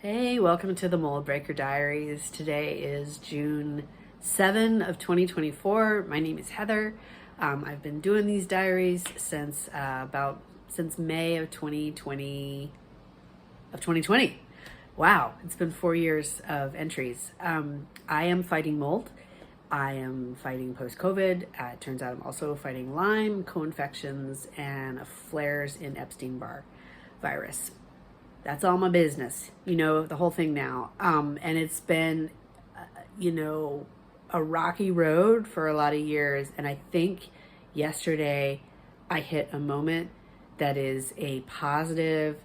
Hey, welcome to the Moldbreaker Diaries. Today is June 7 of 2024. My name is Heather. I've been doing these diaries since May of 2020. Wow, it's been 4 years of entries. I am fighting mold. I am fighting post-COVID. It turns out I'm also fighting Lyme, co-infections, and flares in Epstein-Barr virus. That's all my business, the whole thing now. And it's been, a rocky road for a lot of years. And I think yesterday I hit a moment that is a positive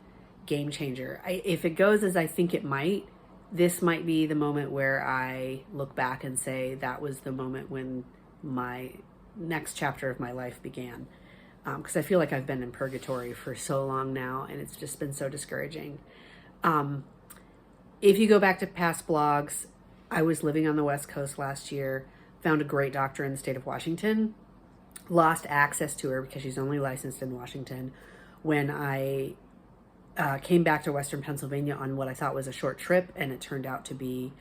game changer. If it goes as I think it might, this might be the moment where I look back and say that was the moment when my next chapter of my life began. Because I feel like I've been in purgatory for so long now, and it's just been so discouraging. If you go back to past blogs, I was living on the West Coast last year, found a great doctor in the state of Washington, lost access to her because she's only licensed in Washington. When I came back to Western Pennsylvania on what I thought was a short trip, and it turned out to be,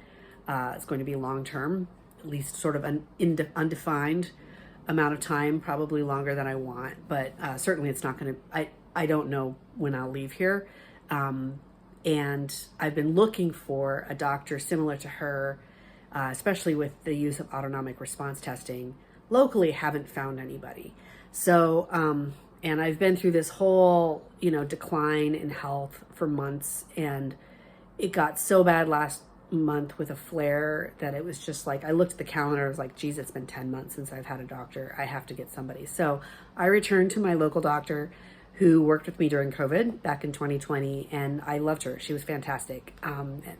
it's going to be long-term, at least sort of an undefined amount of time, probably longer than I want, but certainly it's not going to, I don't know when I'll leave here. And I've been looking for a doctor similar to her, especially with the use of autonomic response testing. Locally, haven't found anybody. So, and I've been through this whole, decline in health for months, and it got so bad last month with a flare that it was just like, I looked at the calendar, I was like, geez, it's been 10 months since I've had a doctor. I have to get somebody. So I returned to my local doctor who worked with me during COVID back in 2020, and I loved her. She was fantastic.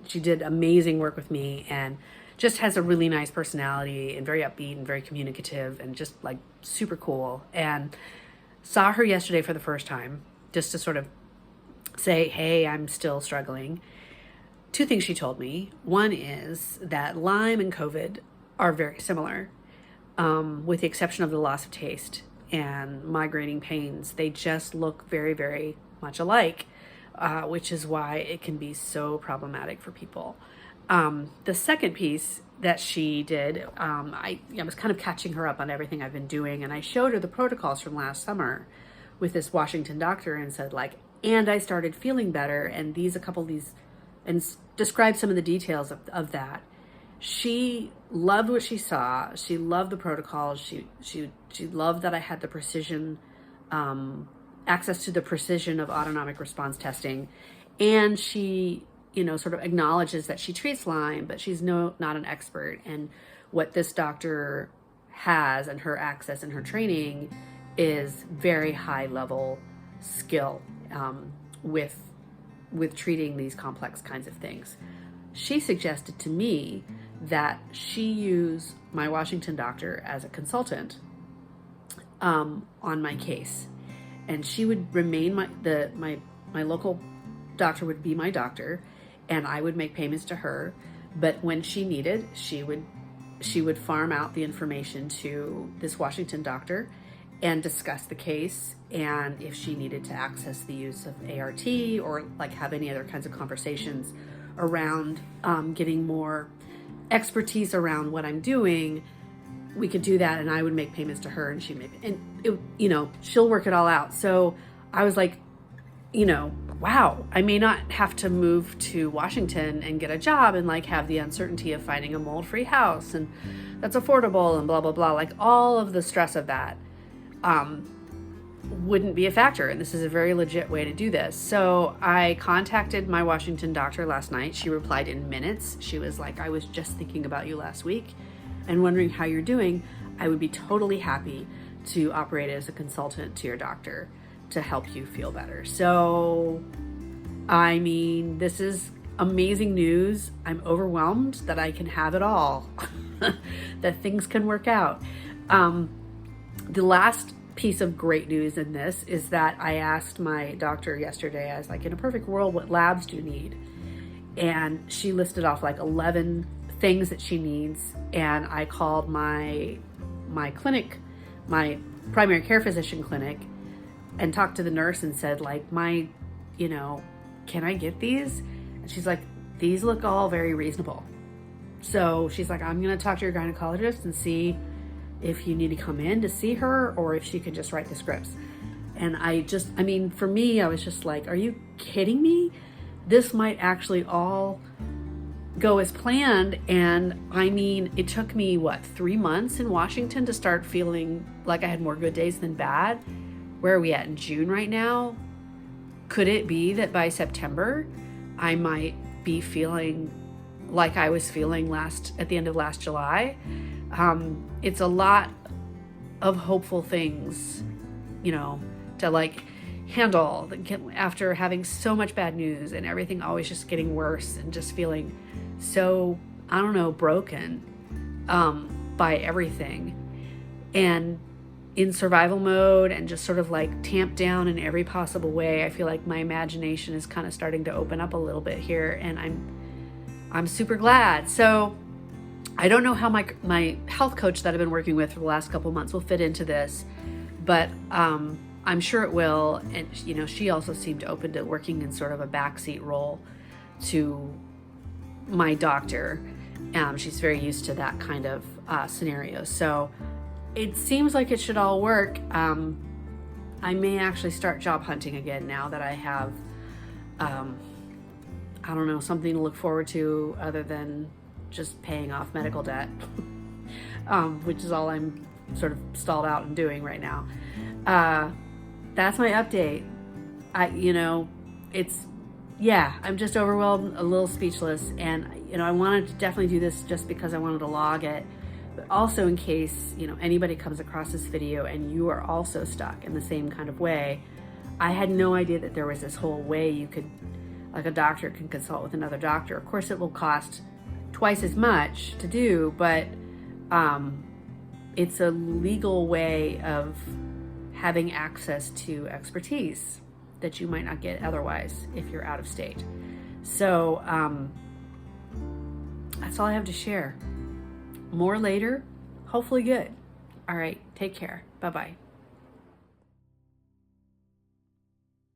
She did amazing work with me and just has a really nice personality and very upbeat and very communicative and just like super cool. And saw her yesterday for the first time just to sort of say, hey, I'm still struggling. Two things she told me. One is that Lyme and COVID are very similar, with the exception of the loss of taste and migrating pains. They just look very, very much alike, which is why it can be so problematic for people. The second piece that she did, I was kind of catching her up on everything I've been doing, and I showed her the protocols from last summer with this Washington doctor and said, and I started feeling better, and and described some of the details of that. She loved what she saw. She loved the protocols. She loved that I had the precision, access to the precision of autonomic response testing. And she, sort of acknowledges that she treats Lyme, but she's not an expert. And what this doctor has and her access and her training is very high level skill, with treating these complex kinds of things. She suggested to me that she use my Washington doctor as a consultant on my case, and she would remain my local doctor would be my doctor, and I would make payments to her. But when she needed, she would farm out the information to this Washington doctor and discuss the case, and if she needed to access the use of ART or have any other kinds of conversations around getting more expertise around what I'm doing, we could do that, and I would make payments to her, and she'd make, and it, she'll work it all out. So I was like, wow, I may not have to move to Washington and get a job and have the uncertainty of finding a mold-free house and that's affordable and blah, blah, blah. All of the stress of that wouldn't be a factor, and this is a very legit way to do this. So I contacted my Washington doctor last night. She replied in minutes. She was like, I was just thinking about you last week and wondering how you're doing. I would be totally happy to operate as a consultant to your doctor to help you feel better. So, this is amazing news. I'm overwhelmed that I can have it all, that things can work out. The last piece of great news in this is that I asked my doctor yesterday, I was like, in a perfect world, what labs do you need? And she listed off 11 things that she needs. And I called my clinic, my primary care physician clinic, and talked to the nurse and said, can I get these? And she's like, these look all very reasonable. So she's like, I'm going to talk to your gynecologist and see if you need to come in to see her or if she can just write the scripts. And I mean, for me, I was just like, are you kidding me? This might actually all go as planned. And I mean, it took me, 3 months in Washington to start feeling like I had more good days than bad. Where are we at in June right now? Could it be that by September, I might be feeling like I was feeling at the end of last July? It's a lot of hopeful things, to like handle after having so much bad news and everything always just getting worse and just feeling so, I don't know, broken by everything and in survival mode and just sort of like tamped down in every possible way. I feel like my imagination is kind of starting to open up a little bit here, and I'm super glad. So I don't know how my health coach that I've been working with for the last couple months will fit into this, but I'm sure it will. And she also seemed open to working in sort of a backseat role to my doctor. She's very used to that kind of scenario. So it seems like it should all work. I may actually start job hunting again now that I have, I don't know, something to look forward to other than just paying off medical debt, which is all I'm sort of stalled out and doing right now. That's my update. I'm just overwhelmed, a little speechless. And, I wanted to definitely do this just because I wanted to log it, but also in case, anybody comes across this video and you are also stuck in the same kind of way. I had no idea that there was this whole way you could, like a doctor can consult with another doctor. Of course, it will cost twice as much to do, but it's a legal way of having access to expertise that you might not get otherwise if you're out of state. So that's all I have to share. More later, hopefully good. All right, take care. Bye-bye.